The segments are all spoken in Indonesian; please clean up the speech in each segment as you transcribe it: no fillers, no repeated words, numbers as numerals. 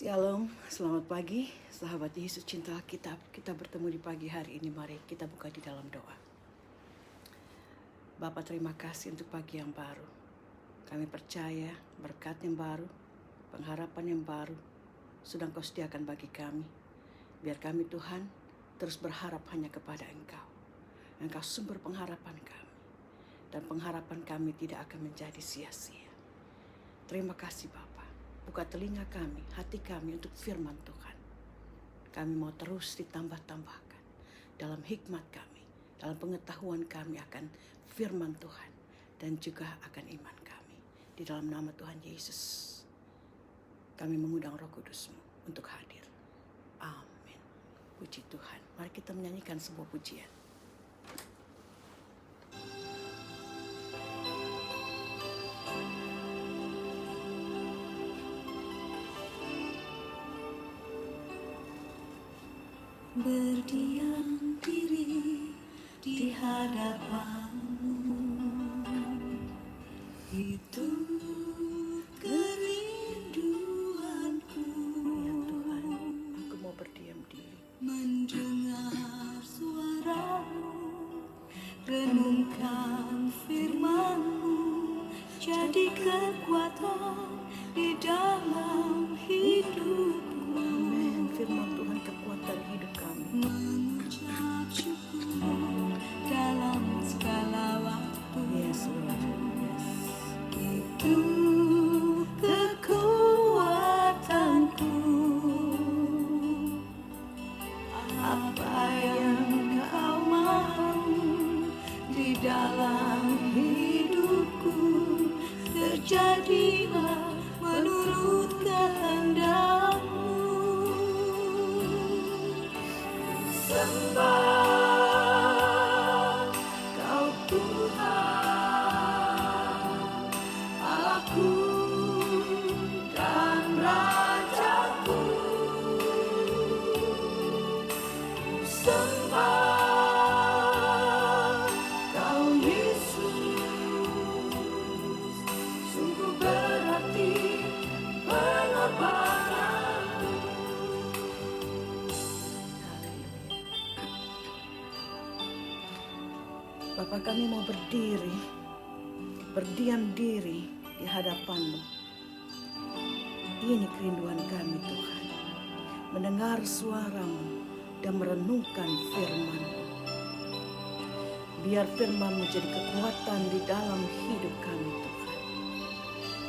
Shalom, selamat pagi sahabat Yesus cinta Alkitab. Kita bertemu di pagi hari ini, mari kita buka di dalam doa. Bapa, terima kasih untuk pagi yang baru. Kami percaya berkat yang baru, pengharapan yang baru sudah Engkau sediakan bagi kami. Biar kami Tuhan terus berharap hanya kepada Engkau. Engkau sumber pengharapan kami, dan pengharapan kami tidak akan menjadi sia-sia. Terima kasih Bapa. Buka telinga kami, hati kami untuk firman Tuhan. Kami mau terus ditambah-tambahkan dalam hikmat kami, dalam pengetahuan kami akan firman Tuhan, dan juga akan iman kami. Di dalam nama Tuhan Yesus, kami mengundang Roh Kudus-Mu untuk hadir. Amin. Puji Tuhan. Mari kita menyanyikan sebuah pujian. Berdiam diri di hadapan-Mu, itu kerinduanku. Ya Tuhan, aku mau berdiam diri. Mendengar suara-Mu, renungkan firman-Mu, jadi kekuatan di dalam hidupku. Amin. Firman Tuhan kekuatan hidup kami. Mengucap syukur dalam segala waktu. Yes, Lord. Yes. Itu kekuatanku. Apa yang Kau mau di dalam hidupku, terjadilah menurut kehendak-Mu. Sembah Kau Tuhan, Allahku dan Rajaku. Sembah Kau Yesus, sungguh berarti pengorbanan. Bapa, kami mau berdiri, berdiam diri di hadapan-Mu. Ini kerinduan kami Tuhan, mendengar suara-Mu dan merenungkan firman-Mu. Biar firman-Mu jadi kekuatan di dalam hidup kami Tuhan,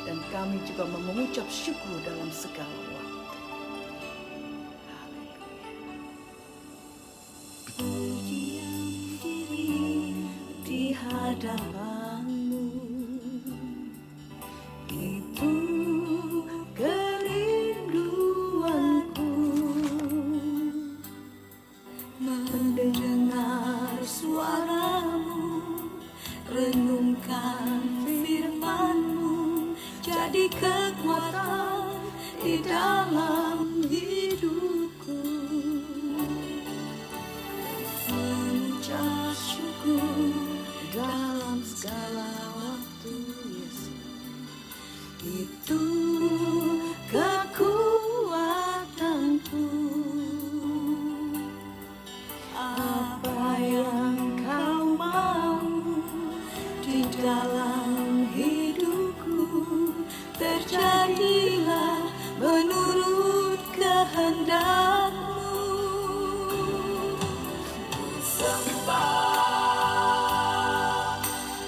dan kami juga mau mengucap syukur dalam segala waktu. Berdiam diri di hadapan-Mu, itu kerinduanku. Mendengar suara-Mu, renungkan firman-Mu, jadi kekuatan di dalam hidupku. Mengucap syukur dalam segala waktu. Itu kekuatanku. Apa yang Kau mau di dalam hidupku, terjadilah menurut kehendak-Mu. Sembah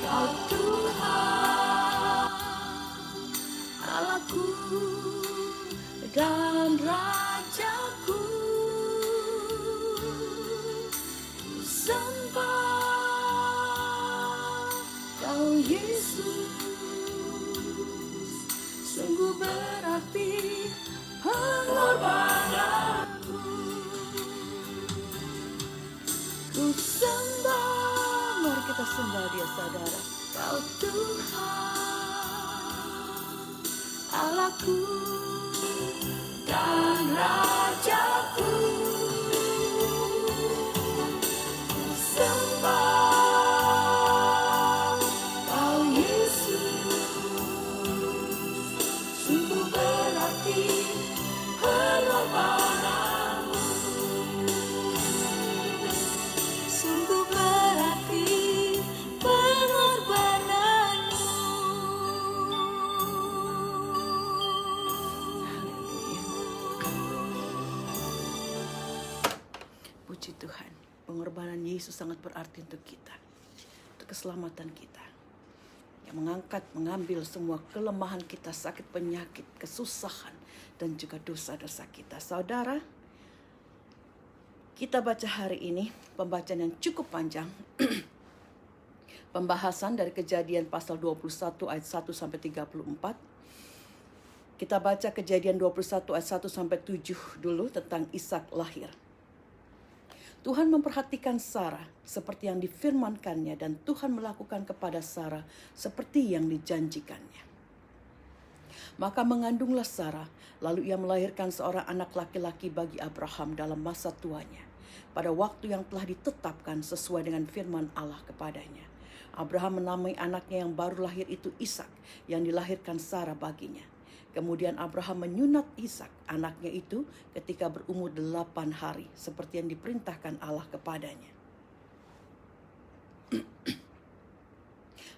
Kau Tuhan, Allahku dan Rajaku. Sembah Kau Yesus, sungguh berarti pengorbananku. Ku sembah, Mari kita sembah Dia, saudara. Kau Tuhan, Allahku dan Rajaku. Sembah Kau Yesus, sungguh berarti Puji Tuhan, pengorbanan Yesus sangat berarti untuk kita, untuk keselamatan kita. Yang mengangkat, mengambil semua kelemahan kita, sakit penyakit, kesusahan, dan juga dosa-dosa kita. Saudara, kita baca hari ini pembacaan yang cukup panjang. Pembahasan dari Kejadian pasal 21 ayat 1 sampai 34. Kita baca Kejadian 21 ayat 1 sampai 7 dulu tentang Ishak lahir. Tuhan memperhatikan Sarah seperti yang difirmankannya dan Tuhan melakukan kepada Sarah seperti yang dijanjikannya. Maka mengandunglah Sarah, lalu ia melahirkan seorang anak laki-laki bagi Abraham dalam masa tuanya, pada waktu yang telah ditetapkan sesuai dengan firman Allah kepadanya. Abraham menamai anaknya yang baru lahir itu Ishak, yang dilahirkan Sarah baginya. Kemudian Abraham menyunat Ishak, anaknya itu, ketika berumur 8 hari, seperti yang diperintahkan Allah kepadanya.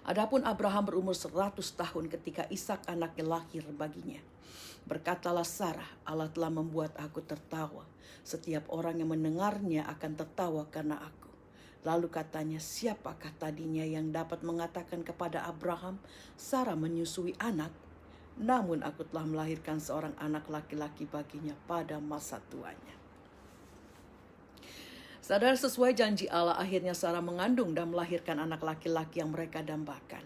Adapun Abraham berumur 100 tahun ketika Ishak anaknya lahir baginya. Berkatalah Sarah, Allah telah membuat aku tertawa. Setiap orang yang mendengarnya akan tertawa karena aku. Lalu katanya, siapakah tadinya yang dapat mengatakan kepada Abraham, Sarah menyusui anak? Namun aku telah melahirkan seorang anak laki-laki baginya pada masa tuanya. Saudara, sesuai janji Allah, akhirnya Sarah mengandung dan melahirkan anak laki-laki yang mereka dambakan.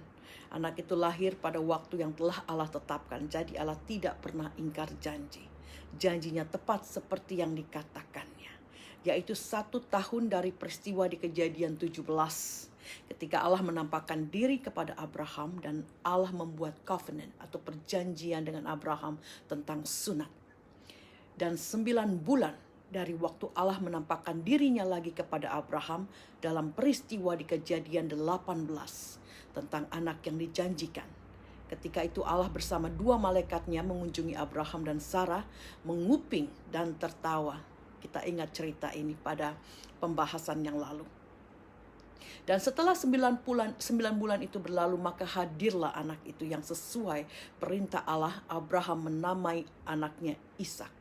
Anak itu lahir pada waktu yang telah Allah tetapkan. Jadi Allah tidak pernah ingkar janji. Janjinya tepat seperti yang dikatakannya. Yaitu 1 tahun dari peristiwa di Kejadian 17. Ketika Allah menampakkan diri kepada Abraham dan Allah membuat covenant atau perjanjian dengan Abraham tentang sunat. Dan 9 bulan dari waktu Allah menampakkan dirinya lagi kepada Abraham dalam peristiwa di Kejadian 18 tentang anak yang dijanjikan. Ketika itu Allah bersama 2 malaikatnya mengunjungi Abraham dan Sarah, menguping dan tertawa. Kita ingat cerita ini pada pembahasan yang lalu. Dan setelah 9 bulan itu berlalu, maka hadirlah anak itu yang sesuai perintah Allah. Abraham menamai anaknya Ishak.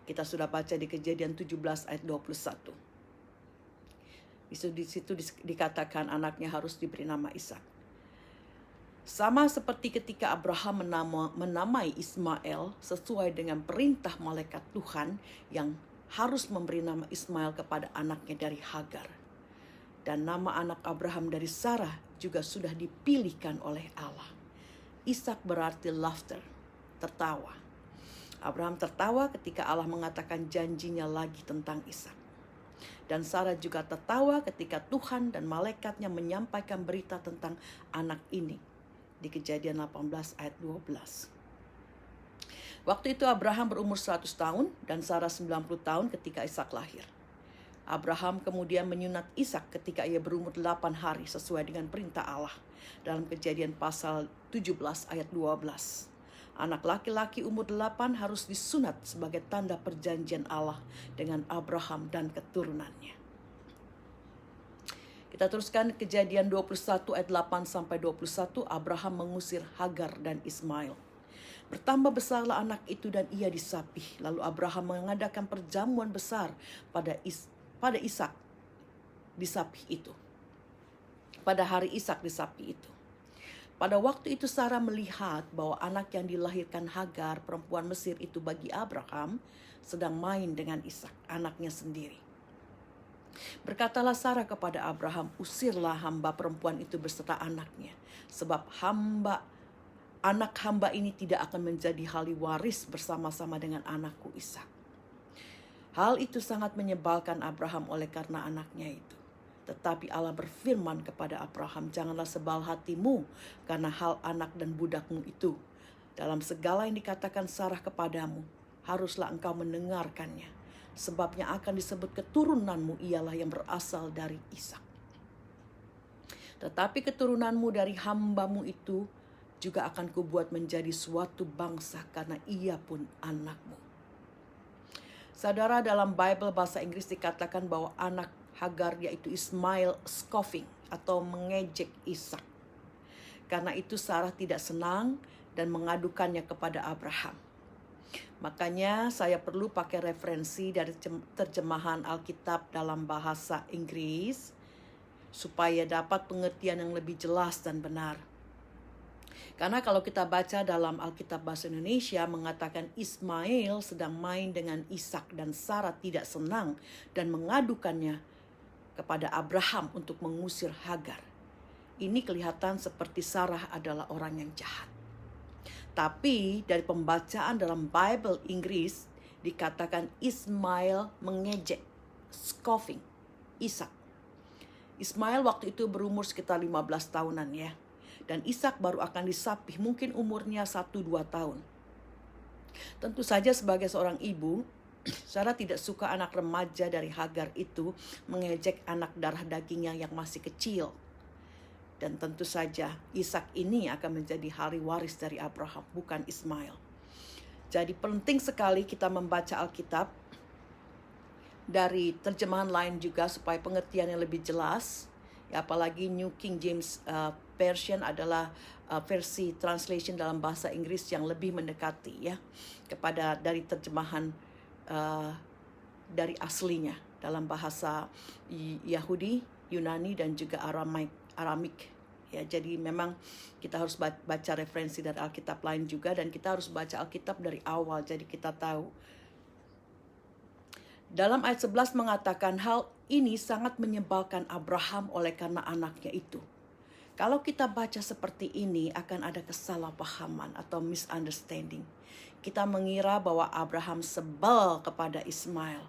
Kita sudah baca di Kejadian 17 ayat 21. Di situ dikatakan anaknya harus diberi nama Ishak. Sama seperti ketika Abraham menamai Ismail sesuai dengan perintah malaikat Tuhan yang harus memberi nama Ismail kepada anaknya dari Hagar. Dan nama anak Abraham dari Sarah juga sudah dipilihkan oleh Allah. Ishak berarti laughter, tertawa. Abraham tertawa ketika Allah mengatakan janjinya lagi tentang Ishak. Dan Sarah juga tertawa ketika Tuhan dan malaikatnya menyampaikan berita tentang anak ini. Di Kejadian 18 ayat 12. Waktu itu Abraham berumur 100 tahun dan Sarah 90 tahun ketika Ishak lahir. Abraham kemudian menyunat Ishak ketika ia berumur 8 hari sesuai dengan perintah Allah. Dalam Kejadian pasal 17 ayat 12. Anak laki-laki umur 8 harus disunat sebagai tanda perjanjian Allah dengan Abraham dan keturunannya. Kita teruskan Kejadian 21 ayat 8 sampai 21. Abraham mengusir Hagar dan Ismail. Bertambah besarlah anak itu dan ia disapih. Lalu Abraham mengadakan perjamuan besar pada Ishak disapih itu. Pada hari Ishak disapih itu. Pada waktu itu Sarah melihat bahwa anak yang dilahirkan Hagar, perempuan Mesir itu bagi Abraham, sedang main dengan Ishak, anaknya sendiri. Berkatalah Sarah kepada Abraham, usirlah hamba perempuan itu beserta anaknya, sebab anak hamba ini tidak akan menjadi ahli waris bersama-sama dengan anakku Ishak. Hal itu sangat menyebalkan Abraham oleh karena anaknya itu. Tetapi Allah berfirman kepada Abraham, janganlah sebal hatimu karena hal anak dan budakmu itu. Dalam segala yang dikatakan Sarah kepadamu, haruslah engkau mendengarkannya. Sebabnya akan disebut keturunanmu ialah yang berasal dari Ishak. Tetapi keturunanmu dari hambamu itu juga akan kubuat menjadi suatu bangsa karena ia pun anakmu. Saudara, dalam Bible bahasa Inggris dikatakan bahwa anak Hagar yaitu Ismail scoffing atau mengejek Ishak. Karena itu Sarah tidak senang dan mengadukannya kepada Abraham. Makanya saya perlu pakai referensi dari terjemahan Alkitab dalam bahasa Inggris supaya dapat pengertian yang lebih jelas dan benar. Karena kalau kita baca dalam Alkitab bahasa Indonesia mengatakan Ismail sedang main dengan Ishak dan Sarah tidak senang dan mengadukannya kepada Abraham untuk mengusir Hagar. Ini kelihatan seperti Sarah adalah orang yang jahat. Tapi dari pembacaan dalam Bible Inggris dikatakan Ismail mengejek, scoffing, Ishak. Ismail waktu itu berumur sekitar 15 tahunan ya. Dan Ishak baru akan disapih mungkin umurnya 1-2 tahun. Tentu saja sebagai seorang ibu, Sarah tidak suka anak remaja dari Hagar itu mengejek anak darah dagingnya yang masih kecil. Dan tentu saja Ishak ini akan menjadi ahli waris dari Abraham, bukan Ismail. Jadi penting sekali kita membaca Alkitab dari terjemahan lain juga supaya pengertiannya lebih jelas. Ya, apalagi New King James Version adalah versi translation dalam bahasa Inggris yang lebih mendekati ya kepada dari terjemahan dari aslinya dalam bahasa Yahudi, Yunani dan juga Aramik. Ya, jadi memang kita harus baca referensi dari Alkitab lain juga dan kita harus baca Alkitab dari awal jadi kita tahu. Dalam ayat 11 mengatakan hal ini sangat menyebalkan Abraham oleh karena anaknya itu. Kalau kita baca seperti ini akan ada kesalahpahaman atau misunderstanding. Kita mengira bahwa Abraham sebel kepada Ismail.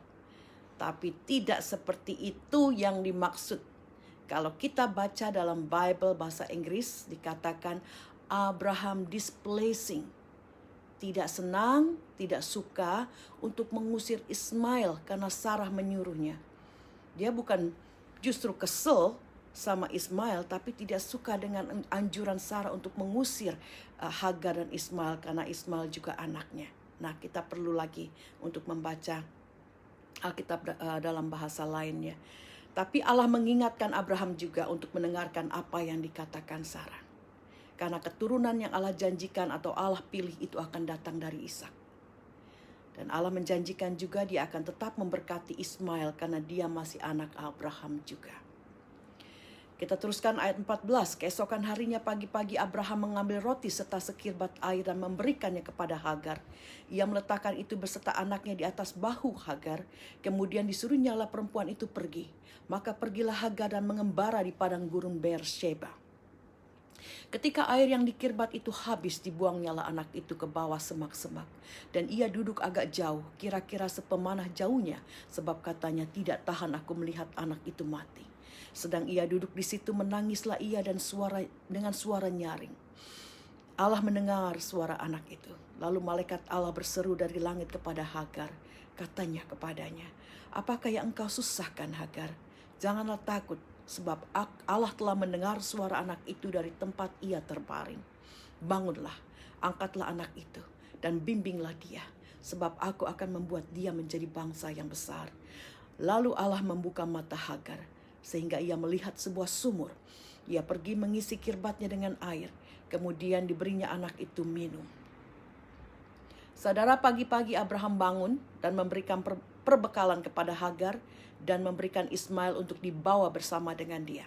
Tapi tidak seperti itu yang dimaksud. Kalau kita baca dalam Bible bahasa Inggris dikatakan Abraham displeasing. Tidak senang, tidak suka untuk mengusir Ismail karena Sarah menyuruhnya. Dia bukan justru kesel sama Ismail tapi tidak suka dengan anjuran Sarah untuk mengusir Hagar dan Ismail karena Ismail juga anaknya. Nah, kita perlu lagi untuk membaca Alkitab dalam bahasa lainnya. Tapi Allah mengingatkan Abraham juga untuk mendengarkan apa yang dikatakan Sarah. Karena keturunan yang Allah janjikan atau Allah pilih itu akan datang dari Ishak. Dan Allah menjanjikan juga dia akan tetap memberkati Ismail karena dia masih anak Abraham juga. Kita teruskan ayat 14. Keesokan harinya pagi-pagi Abraham mengambil roti serta sekirbat air dan memberikannya kepada Hagar. Ia meletakkan itu beserta anaknya di atas bahu Hagar. Kemudian disuruhnyalah perempuan itu pergi. Maka pergilah Hagar dan mengembara di padang gurun Beersheba. Ketika air yang dikirbat itu habis, dibuangnyalah anak itu ke bawah semak-semak. Dan ia duduk agak jauh, kira-kira sepemanah jauhnya, sebab katanya tidak tahan aku melihat anak itu mati. Sedang ia duduk di situ menangislah ia dengan suara nyaring. Allah mendengar suara anak itu. Lalu malaikat Allah berseru dari langit kepada Hagar. Katanya kepadanya, apakah yang engkau susahkan Hagar? Janganlah takut, sebab Allah telah mendengar suara anak itu dari tempat ia terbaring. Bangunlah, angkatlah anak itu, dan bimbinglah dia, sebab aku akan membuat dia menjadi bangsa yang besar. Lalu Allah membuka mata Hagar, sehingga ia melihat sebuah sumur. Ia pergi mengisi kirbatnya dengan air, kemudian diberinya anak itu minum. Saudara, pagi-pagi Abraham bangun dan memberikan perbekalan kepada Hagar dan memberikan Ismail untuk dibawa bersama dengan dia.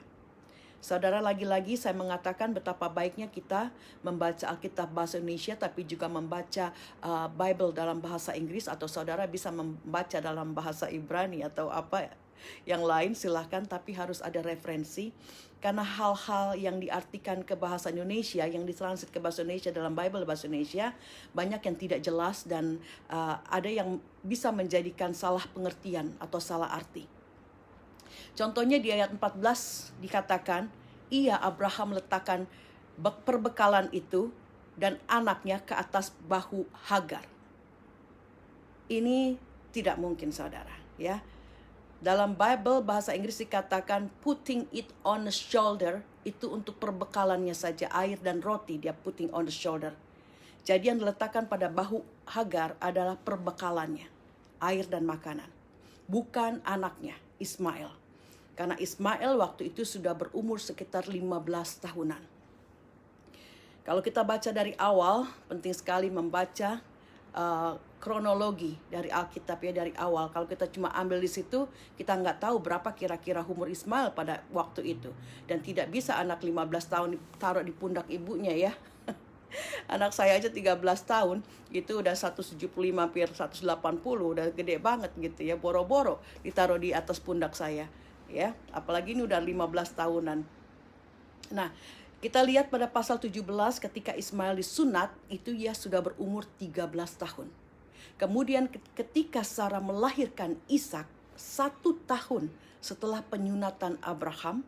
Saudara, lagi-lagi saya mengatakan betapa baiknya kita membaca Alkitab bahasa Indonesia tapi juga membaca Bible dalam bahasa Inggris, atau saudara bisa membaca dalam bahasa Ibrani atau apa yang lain silahkan, tapi harus ada referensi. Karena hal-hal yang diartikan ke bahasa Indonesia, yang ditranslate ke bahasa Indonesia dalam Bible bahasa Indonesia, banyak yang tidak jelas dan ada yang bisa menjadikan salah pengertian atau salah arti. Contohnya di ayat 14 dikatakan, ia Abraham letakkan perbekalan itu dan anaknya ke atas bahu Hagar. Ini tidak mungkin saudara ya. Dalam Bible bahasa Inggris dikatakan putting it on the shoulder, itu untuk perbekalannya saja, air dan roti dia putting on the shoulder. Jadi yang diletakkan pada bahu Hagar adalah perbekalannya, air dan makanan, bukan anaknya Ismail. Karena Ismail waktu itu sudah berumur sekitar 15 tahunan. Kalau kita baca dari awal, penting sekali membaca kronologi dari Alkitab ya, dari awal. Kalau kita cuma ambil di situ, kita nggak tahu berapa kira-kira umur Ismail pada waktu itu. Dan tidak bisa anak 15 tahun taruh di pundak ibunya ya. Anak saya aja 13 tahun, itu udah 175 hampir 180, udah gede banget gitu ya. Boro-boro ditaruh di atas pundak saya ya. Apalagi ini udah 15 tahunan. Nah, kita lihat pada pasal 17 ketika Ismail disunat, itu ia sudah berumur 13 tahun. Kemudian ketika Sarah melahirkan Ishak 1 tahun setelah penyunatan Abraham,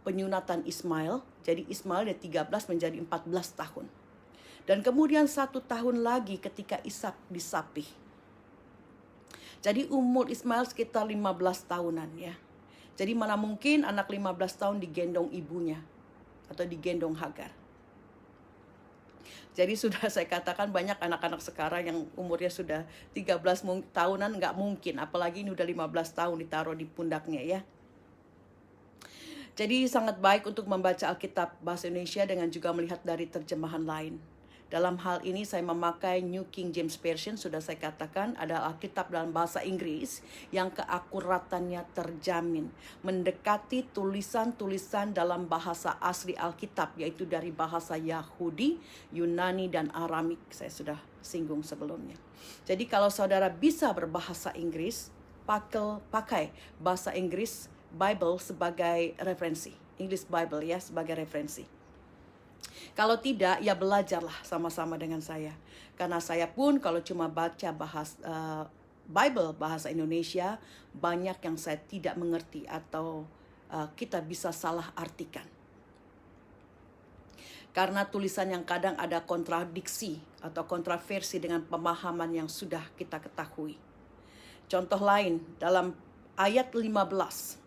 penyunatan Ismail, jadi Ismail dari 13 menjadi 14 tahun. Dan kemudian 1 tahun lagi ketika Ishak disapih. Jadi umur Ismail sekitar 15 tahunan ya. Jadi mana mungkin anak 15 tahun digendong ibunya atau digendong Hagar. Jadi sudah saya katakan banyak anak-anak sekarang yang umurnya sudah 13 tahunan nggak mungkin. Apalagi ini udah 15 tahun ditaruh di pundaknya ya. Jadi sangat baik untuk membaca Alkitab bahasa Indonesia dengan juga melihat dari terjemahan lain. Dalam hal ini saya memakai New King James Version, sudah saya katakan ada Alkitab dalam bahasa Inggris yang keakuratannya terjamin. Mendekati tulisan-tulisan dalam bahasa asli Alkitab, yaitu dari bahasa Yahudi, Yunani, dan Aramik. Saya sudah singgung sebelumnya. Jadi kalau saudara bisa berbahasa Inggris, pakai bahasa Inggris Bible sebagai referensi. English Bible ya sebagai referensi. Kalau tidak, ya belajarlah sama-sama dengan saya. Karena saya pun kalau cuma baca Bible bahasa Indonesia, banyak yang saya tidak mengerti atau kita bisa salah artikan. Karena tulisan yang kadang ada kontradiksi atau kontroversi dengan pemahaman yang sudah kita ketahui. Contoh lain, dalam ayat 15.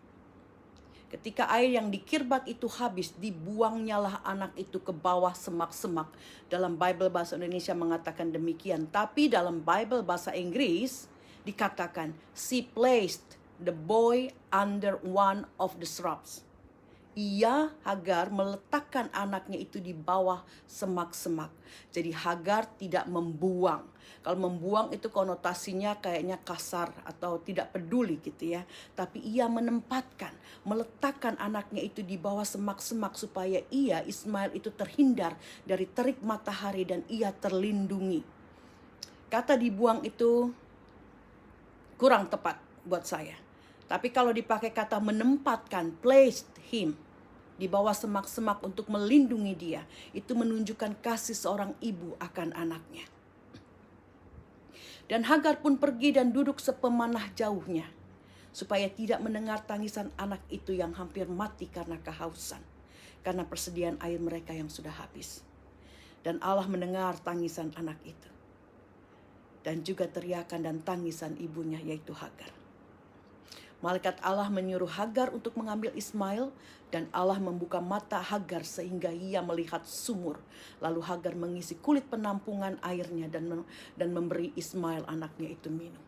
Ketika air yang di Kirbat itu habis, dibuangnyalah anak itu ke bawah semak-semak. Dalam Bible bahasa Indonesia mengatakan demikian. Tapi dalam Bible bahasa Inggris dikatakan, she placed the boy under one of the shrubs. Ia, Hagar, meletakkan anaknya itu di bawah semak-semak. Jadi Hagar tidak membuang. Kalau membuang itu konotasinya kayaknya kasar atau tidak peduli gitu ya. Tapi ia menempatkan, meletakkan anaknya itu di bawah semak-semak supaya ia, Ismail itu terhindar dari terik matahari dan ia terlindungi. Kata dibuang itu kurang tepat buat saya. Tapi kalau dipakai kata menempatkan, placed him di bawah semak-semak untuk melindungi dia, itu menunjukkan kasih seorang ibu akan anaknya. Dan Hagar pun pergi dan duduk sepemanah jauhnya, supaya tidak mendengar tangisan anak itu yang hampir mati karena kehausan, karena persediaan air mereka yang sudah habis. Dan Allah mendengar tangisan anak itu, dan juga teriakan dan tangisan ibunya, yaitu Hagar. Malaikat Allah menyuruh Hagar untuk mengambil Ismail, dan Allah membuka mata Hagar sehingga ia melihat sumur. Lalu Hagar mengisi kulit penampungan airnya dan memberi Ismail anaknya itu minum.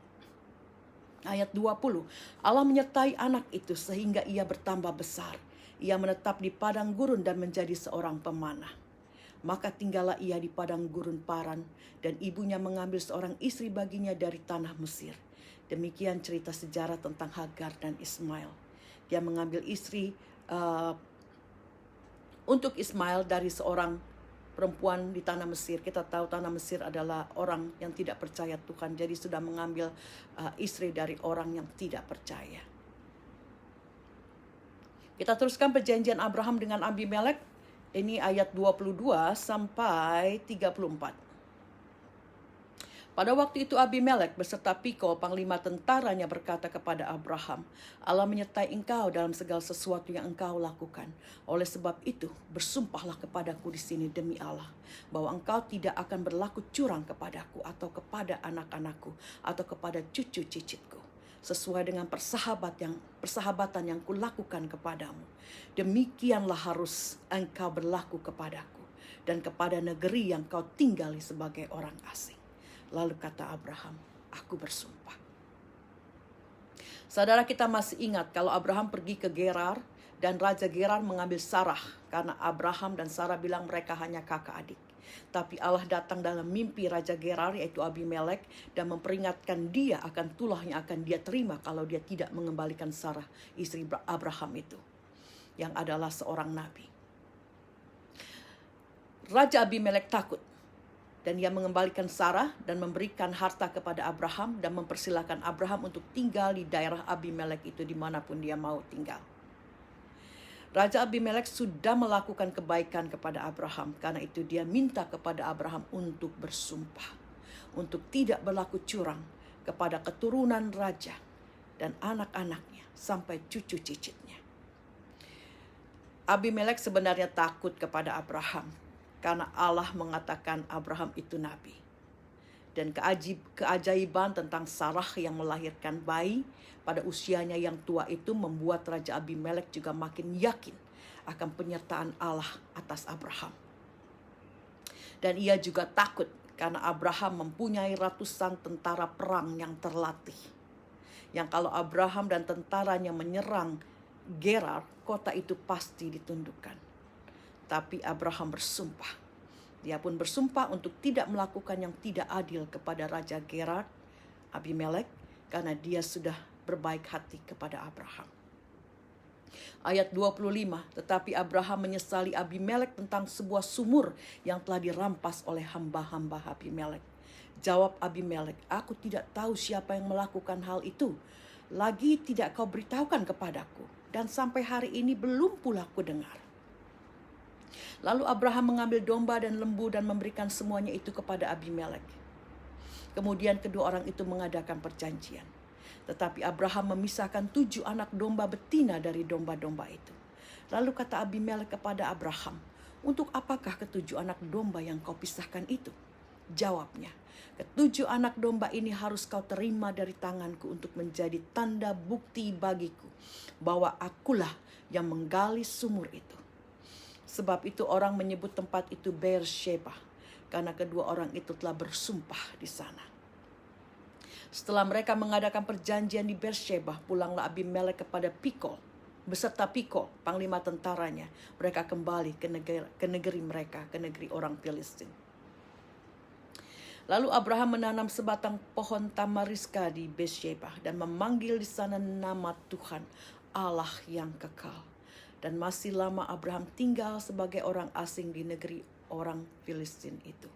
Ayat 20, Allah menyertai anak itu sehingga ia bertambah besar. Ia menetap di padang gurun dan menjadi seorang pemanah. Maka tinggallah ia di padang gurun Paran, dan ibunya mengambil seorang istri baginya dari tanah Mesir. Demikian cerita sejarah tentang Hagar dan Ismail. Dia mengambil istri untuk Ismail dari seorang perempuan di tanah Mesir. Kita tahu tanah Mesir adalah orang yang tidak percaya Tuhan. Jadi sudah mengambil istri dari orang yang tidak percaya. Kita teruskan perjanjian Abraham dengan Abimelek. Ini ayat 22 sampai 34. Pada waktu itu Abimelek beserta Pikol, panglima tentaranya, berkata kepada Abraham, Allah menyertai engkau dalam segala sesuatu yang engkau lakukan. Oleh sebab itu, bersumpahlah kepadaku di sini demi Allah, bahwa engkau tidak akan berlaku curang kepadaku atau kepada anak-anakku atau kepada cucu cicitku, sesuai dengan persahabatan yang kulakukan kepadamu. Demikianlah harus engkau berlaku kepadaku dan kepada negeri yang kau tinggali sebagai orang asing. Lalu kata Abraham, aku bersumpah. Saudara, kita masih ingat kalau Abraham pergi ke Gerar dan Raja Gerar mengambil Sarah karena Abraham dan Sarah bilang mereka hanya kakak adik. Tapi Allah datang dalam mimpi Raja Gerar yaitu Abimelek dan memperingatkan dia akan tulah yang akan dia terima kalau dia tidak mengembalikan Sarah, istri Abraham itu, yang adalah seorang nabi. Raja Abimelek takut dan ia mengembalikan Sarah dan memberikan harta kepada Abraham dan mempersilahkan Abraham untuk tinggal di daerah Abimelek itu dimanapun dia mau tinggal. Raja Abimelek sudah melakukan kebaikan kepada Abraham, karena itu dia minta kepada Abraham untuk bersumpah, untuk tidak berlaku curang kepada keturunan raja dan anak-anaknya sampai cucu cicitnya. Abimelek sebenarnya takut kepada Abraham, karena Allah mengatakan Abraham itu nabi. Dan keajaiban tentang Sarah yang melahirkan bayi pada usianya yang tua itu membuat Raja Abimelek juga makin yakin akan penyertaan Allah atas Abraham. Dan ia juga takut karena Abraham mempunyai ratusan tentara perang yang terlatih. Yang kalau Abraham dan tentaranya menyerang Gerar, kota itu pasti ditundukkan. Tapi Abraham bersumpah. Dia pun bersumpah untuk tidak melakukan yang tidak adil kepada Raja Gerar, Abimelek, karena dia sudah berbaik hati kepada Abraham. Ayat 25, tetapi Abraham menyesali Abimelek tentang sebuah sumur yang telah dirampas oleh hamba-hamba Abimelek. Jawab Abimelek, aku tidak tahu siapa yang melakukan hal itu. Lagi tidak kau beritahukan kepadaku, dan sampai hari ini belum pula ku dengar. Lalu Abraham mengambil domba dan lembu dan memberikan semuanya itu kepada Abimelek. Kemudian kedua orang itu mengadakan perjanjian. Tetapi Abraham memisahkan 7 anak domba betina dari domba-domba itu. Lalu kata Abimelek kepada Abraham, untuk apakah ketujuh anak domba yang kau pisahkan itu? Jawabnya, ketujuh anak domba ini harus kau terima dari tanganku untuk menjadi tanda bukti bagiku bahwa akulah yang menggali sumur itu. Sebab itu orang menyebut tempat itu Beersheba, karena kedua orang itu telah bersumpah di sana. Setelah mereka mengadakan perjanjian di Beersheba, pulanglah Abimelek kepada Pikol, beserta Pikol, panglima tentaranya. Mereka kembali ke negeri mereka, ke negeri orang Filistin. Lalu Abraham menanam sebatang pohon tamariska di Beersheba dan memanggil di sana nama Tuhan, Allah yang kekal. Dan masih lama Abraham tinggal sebagai orang asing di negeri orang Filistin itu.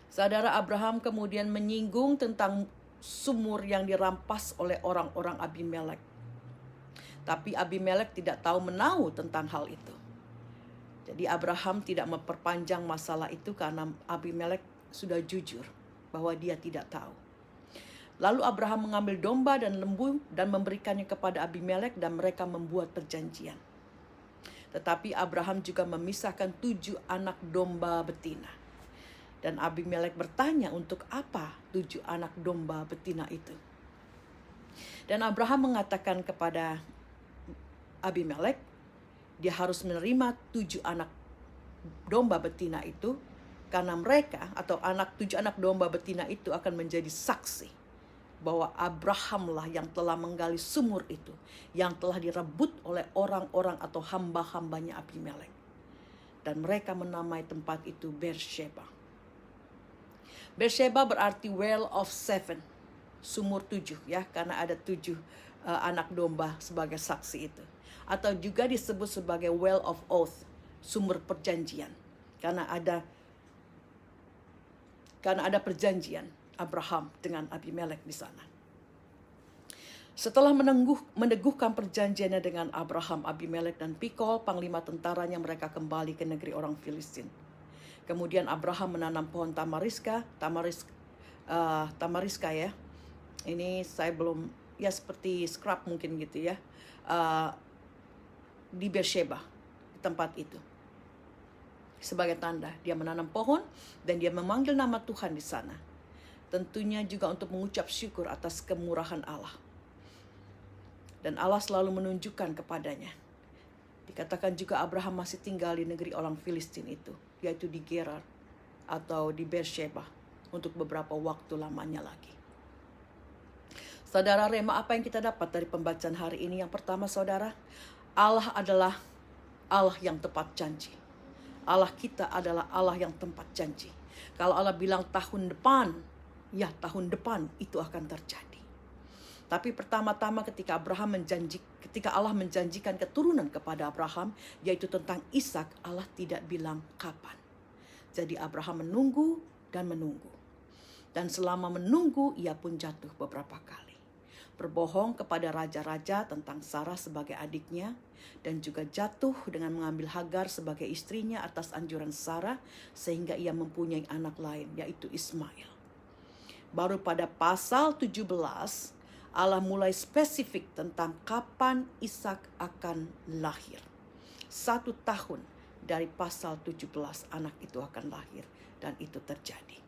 Saudara, Abraham kemudian menyinggung tentang sumur yang dirampas oleh orang-orang Abimelek. Tapi Abimelek tidak tahu menahu tentang hal itu. Jadi Abraham tidak memperpanjang masalah itu karena Abimelek sudah jujur bahwa dia tidak tahu. Lalu Abraham mengambil domba dan lembu dan memberikannya kepada Abimelek dan mereka membuat perjanjian. Tetapi Abraham juga memisahkan 7 anak domba betina. Dan Abimelek bertanya untuk apa 7 anak domba betina itu. Dan Abraham mengatakan kepada Abimelek, dia harus menerima 7 anak domba betina itu, karena mereka atau 7 anak domba betina itu akan menjadi saksi bahwa Abrahamlah yang telah menggali sumur itu, yang telah direbut oleh orang-orang atau hamba-hambanya Abimelek. Dan mereka menamai tempat itu Beersheba. Beersheba berarti well of 7, sumur 7 ya, karena ada 7 anak domba sebagai saksi itu. Atau juga disebut sebagai well of oath, sumur perjanjian, karena ada perjanjian Abraham dengan Abimelek di sana. Setelah meneguhkan perjanjiannya dengan Abraham, Abimelek dan Pikol, panglima tentaranya, mereka kembali ke negeri orang Filistin. Kemudian Abraham menanam pohon tamariska ya. Ini saya belum, ya seperti scrap mungkin gitu ya. Di Beersheba, di tempat itu. Sebagai tanda dia menanam pohon dan dia memanggil nama Tuhan di sana. Tentunya juga untuk mengucap syukur atas kemurahan Allah. Dan Allah selalu menunjukkan kepadanya. Dikatakan juga Abraham masih tinggal di negeri orang Filistin itu, yaitu di Gerar atau di Beersheba untuk beberapa waktu lamanya lagi. Saudara Rema, apa yang kita dapat dari pembacaan hari ini? Yang pertama, saudara, Allah adalah Allah yang tepat janji. Allah kita adalah Allah yang tempat janji. Kalau Allah bilang tahun depan, ya tahun depan itu akan terjadi. Tapi pertama-tama ketika Allah menjanjikan keturunan kepada Abraham, yaitu tentang Ishak, Allah tidak bilang kapan. Jadi Abraham menunggu dan menunggu. Dan selama menunggu, ia pun jatuh beberapa kali. Berbohong kepada raja-raja tentang Sarah sebagai adiknya, dan juga jatuh dengan mengambil Hagar sebagai istrinya atas anjuran Sarah, sehingga ia mempunyai anak lain, yaitu Ismail. Baru pada pasal 17, Allah mulai spesifik tentang kapan Ishak akan lahir. 1 tahun dari pasal 17 anak itu akan lahir, dan itu terjadi.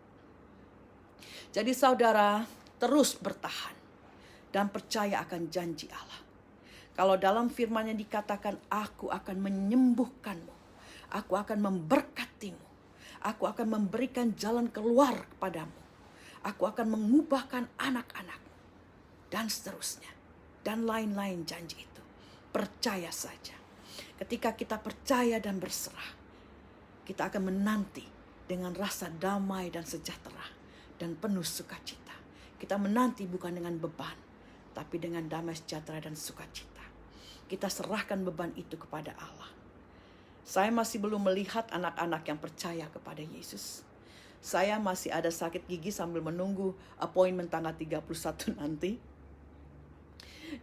Jadi saudara terus bertahan dan percaya akan janji Allah. Kalau dalam firman-Nya dikatakan, aku akan menyembuhkanmu, aku akan memberkatimu, aku akan memberikan jalan keluar kepadamu, aku akan mengubahkan anak-anakmu, dan seterusnya. Dan lain-lain janji itu. Percaya saja. Ketika kita percaya dan berserah, kita akan menanti dengan rasa damai dan sejahtera dan penuh sukacita. Kita menanti bukan dengan beban, tapi dengan damai sejahtera dan sukacita. Kita serahkan beban itu kepada Allah. Saya masih belum melihat anak-anak yang percaya kepada Yesus. Saya masih ada sakit gigi sambil menunggu appointment tanggal 31 nanti.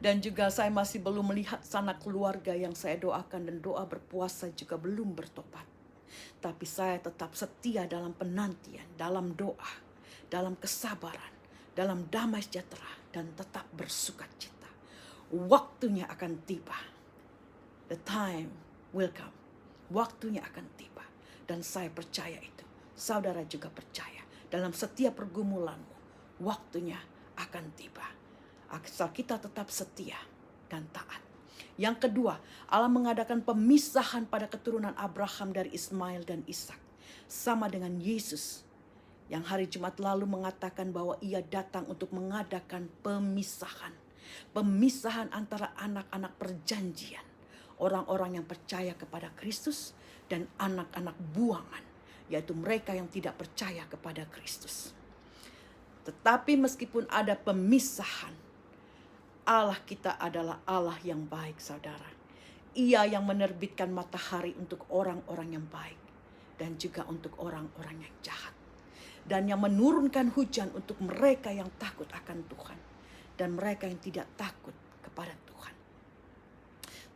Dan juga saya masih belum melihat sanak keluarga yang saya doakan dan doa berpuasa juga belum bertobat. Tapi saya tetap setia dalam penantian, dalam doa, dalam kesabaran, dalam damai sejahtera, dan tetap bersukacita. Waktunya akan tiba. The time will come. Waktunya akan tiba. Dan saya percaya itu. Saudara juga percaya. Dalam setiap pergumulanmu, waktunya akan tiba. Asal kita tetap setia dan taat. Yang kedua, Allah mengadakan pemisahan pada keturunan Abraham dari Ismail dan Ishak. Sama dengan Yesus yang hari Jumat lalu mengatakan bahwa ia datang untuk mengadakan pemisahan. Pemisahan antara anak-anak perjanjian. Orang-orang yang percaya kepada Kristus dan anak-anak buangan. Yaitu mereka yang tidak percaya kepada Kristus. Tetapi meskipun ada pemisahan, Allah kita adalah Allah yang baik, saudara. Ia yang menerbitkan matahari untuk orang-orang yang baik dan juga untuk orang-orang yang jahat. Dan yang menurunkan hujan untuk mereka yang takut akan Tuhan dan mereka yang tidak takut kepada Tuhan.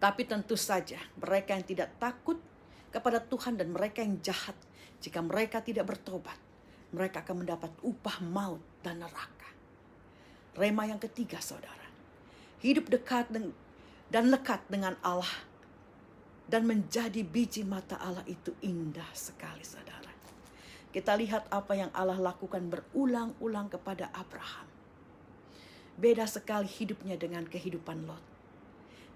Tapi tentu saja mereka yang tidak takut kepada Tuhan dan mereka yang jahat, jika mereka tidak bertobat, mereka akan mendapat upah maut dan neraka. Rema yang ketiga, saudara. Hidup dekat dan lekat dengan Allah dan menjadi biji mata Allah itu indah sekali, saudara. Kita lihat apa yang Allah lakukan berulang-ulang kepada Abraham. Beda sekali hidupnya dengan kehidupan Lot.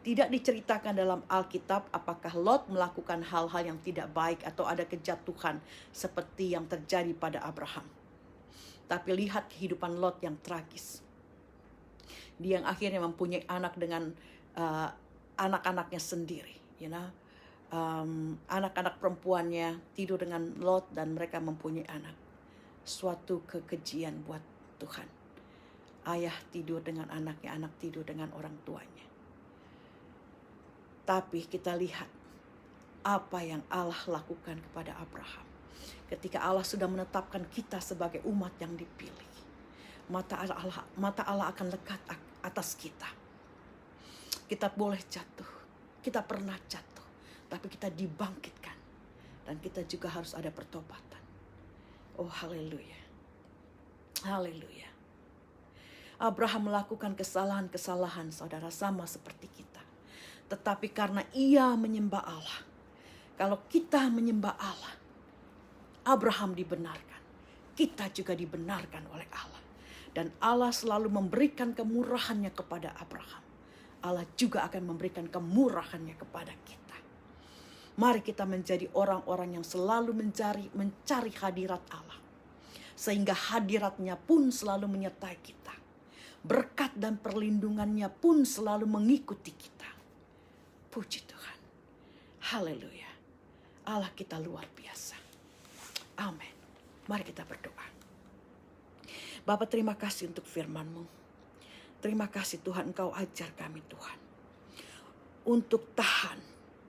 Tidak diceritakan dalam Alkitab apakah Lot melakukan hal-hal yang tidak baik atau ada kejatuhan seperti yang terjadi pada Abraham. Tapi lihat kehidupan Lot yang tragis. Dia yang akhirnya mempunyai anak dengan anak-anaknya sendiri. Anak-anak perempuannya tidur dengan Lot dan mereka mempunyai anak. Suatu kekejian buat Tuhan. Ayah tidur dengan anaknya, anak tidur dengan orang tuanya. Tapi kita lihat apa yang Allah lakukan kepada Abraham. Ketika Allah sudah menetapkan kita sebagai umat yang dipilih. Mata Allah akan lekat atas kita. Kita boleh jatuh. Kita pernah jatuh. Tapi kita dibangkitkan. Dan kita juga harus ada pertobatan. Oh haleluya. Haleluya. Abraham melakukan kesalahan-kesalahan, saudara, sama seperti kita. Tetapi karena ia menyembah Allah. Kalau kita menyembah Allah, Abraham dibenarkan. Kita juga dibenarkan oleh Allah. Dan Allah selalu memberikan kemurahannya kepada Abraham. Allah juga akan memberikan kemurahannya kepada kita. Mari kita menjadi orang-orang yang selalu mencari hadirat Allah. Sehingga hadiratnya pun selalu menyertai kita. Berkat dan perlindungannya pun selalu mengikuti kita. Puji Tuhan. Haleluya. Allah kita luar biasa. Amin. Mari kita berdoa. Bapa, terima kasih untuk firman-Mu. Terima kasih Tuhan, Engkau ajar kami Tuhan, untuk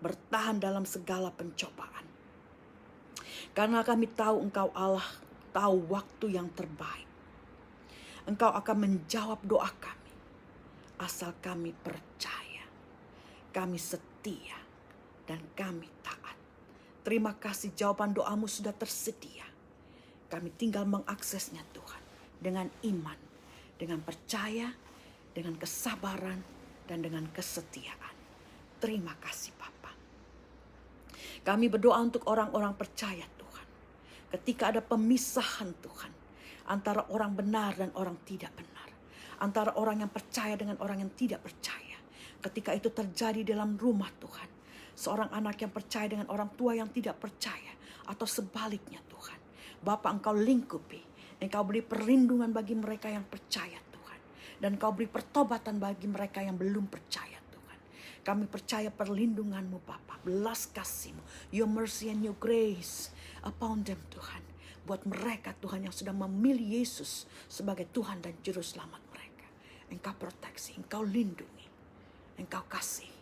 bertahan dalam segala pencobaan. Karena kami tahu Engkau Allah, tahu waktu yang terbaik. Engkau akan menjawab doa kami, asal kami percaya, kami setia, dan kami taat. Terima kasih jawaban doamu sudah tersedia. Kami tinggal mengaksesnya Tuhan, dengan iman, dengan percaya, dengan kesabaran, dan dengan kesetiaan. Terima kasih Bapa. Kami berdoa untuk orang-orang percaya Tuhan. Ketika ada pemisahan Tuhan, antara orang benar dan orang tidak benar, antara orang yang percaya dengan orang yang tidak percaya. Ketika itu terjadi dalam rumah Tuhan, seorang anak yang percaya dengan orang tua yang tidak percaya, atau sebaliknya Tuhan, Bapa, Engkau lingkupi, Engkau beri perlindungan bagi mereka yang percaya Tuhan, dan Engkau beri pertobatan bagi mereka yang belum percaya Tuhan. Kami percaya perlindungan-Mu Bapa, belas kasih-Mu, Your mercy and Your grace upon them Tuhan. Buat mereka Tuhan yang sudah memilih Yesus sebagai Tuhan dan Juru Selamat mereka. Engkau proteksi, Engkau lindungi, Engkau kasih.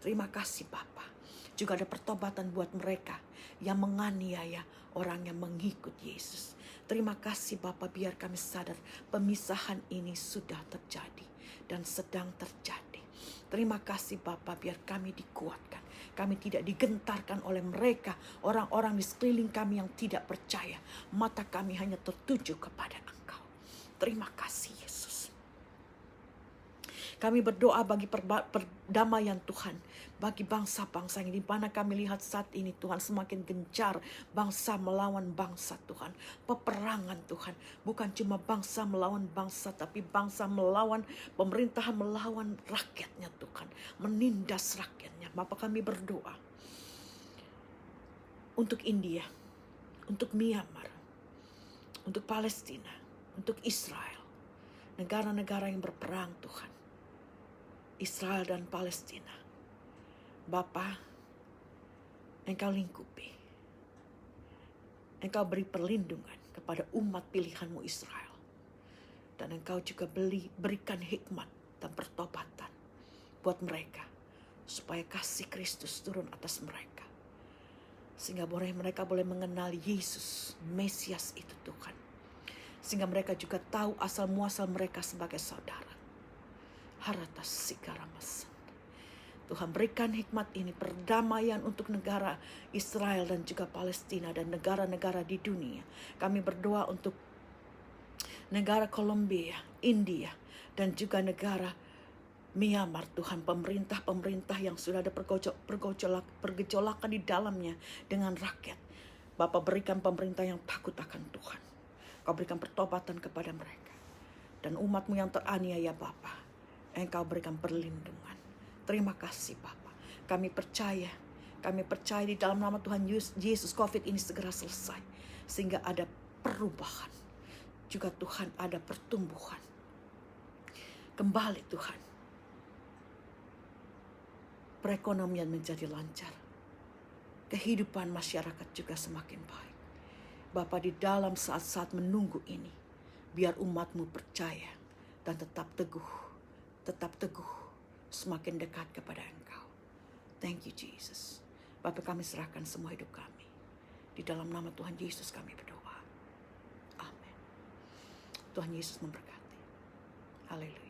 Terima kasih Bapa. Juga ada pertobatan buat mereka yang menganiaya orang yang mengikut Yesus. Terima kasih Bapa, biar kami sadar pemisahan ini sudah terjadi dan sedang terjadi. Terima kasih Bapa, biar kami dikuatkan. Kami tidak digentarkan oleh mereka, orang-orang di sekeliling kami yang tidak percaya. Mata kami hanya tertuju kepada Engkau. Terima kasih Yesus. Kami berdoa bagi perdamaian Tuhan, bagi bangsa-bangsa yang di mana kami lihat saat ini Tuhan semakin gencar bangsa melawan bangsa Tuhan. Peperangan Tuhan, bukan cuma bangsa melawan bangsa, tapi bangsa melawan pemerintahan, melawan rakyatnya Tuhan, menindas rakyatnya. Bapa, kami berdoa untuk India, untuk Myanmar, untuk Palestina, untuk Israel, negara-negara yang berperang Tuhan. Israel dan Palestina. Bapa, Engkau lingkupi. Engkau beri perlindungan kepada umat pilihan-Mu Israel. Dan Engkau juga berikan hikmat dan pertobatan buat mereka, supaya kasih Kristus turun atas mereka. Sehingga mereka boleh mengenal Yesus, Mesias itu Tuhan. Sehingga mereka juga tahu asal muasal mereka sebagai saudara. Haratas sikaramas. Tuhan berikan hikmat ini, perdamaian untuk negara Israel dan juga Palestina dan negara-negara di dunia. Kami berdoa untuk negara Kolombia, India, dan juga negara Myanmar Tuhan, pemerintah-pemerintah yang sudah ada pergejolakan di dalamnya dengan rakyat. Bapa, berikan pemerintah yang takut akan Tuhan. Kau berikan pertobatan kepada mereka. Dan umat-Mu yang teraniaya Bapa, Engkau berikan perlindungan. Terima kasih Bapa. Kami percaya di dalam nama Tuhan Yesus COVID ini segera selesai. Sehingga ada perubahan. Juga Tuhan ada pertumbuhan. Kembali Tuhan. Perekonomian menjadi lancar. Kehidupan masyarakat juga semakin baik. Bapa, di dalam saat-saat menunggu ini, biar umat-Mu percaya dan tetap teguh, semakin dekat kepada Engkau. Thank you Jesus. Bapa, kami serahkan semua hidup kami. Di dalam nama Tuhan Yesus kami berdoa. Amin. Tuhan Yesus memberkati. Haleluya.